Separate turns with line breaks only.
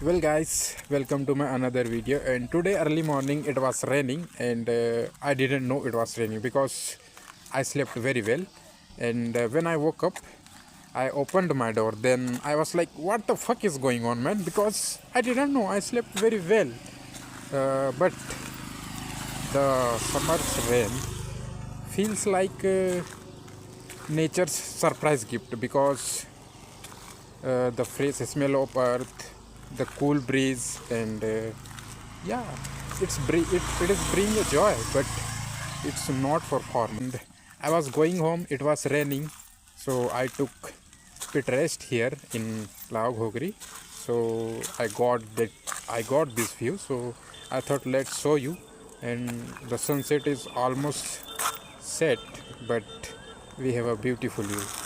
Well guys, welcome to my another video. And today early morning it was raining, and I didn't know it was raining because I slept very well. And when I woke up, I opened my door. Then I was like, what the fuck is going on, man? Because I didn't know. I slept very well. But the summer's rain feels like nature's surprise gift, because the fresh smell of earth, the cool breeze, and yeah, it is bring a joy, but it's not for farm. And I was going home. It was raining, so I took bit rest here in Laoghogri. So I got this view. So I thought let's show you. And the sunset is almost set, but we have a beautiful view.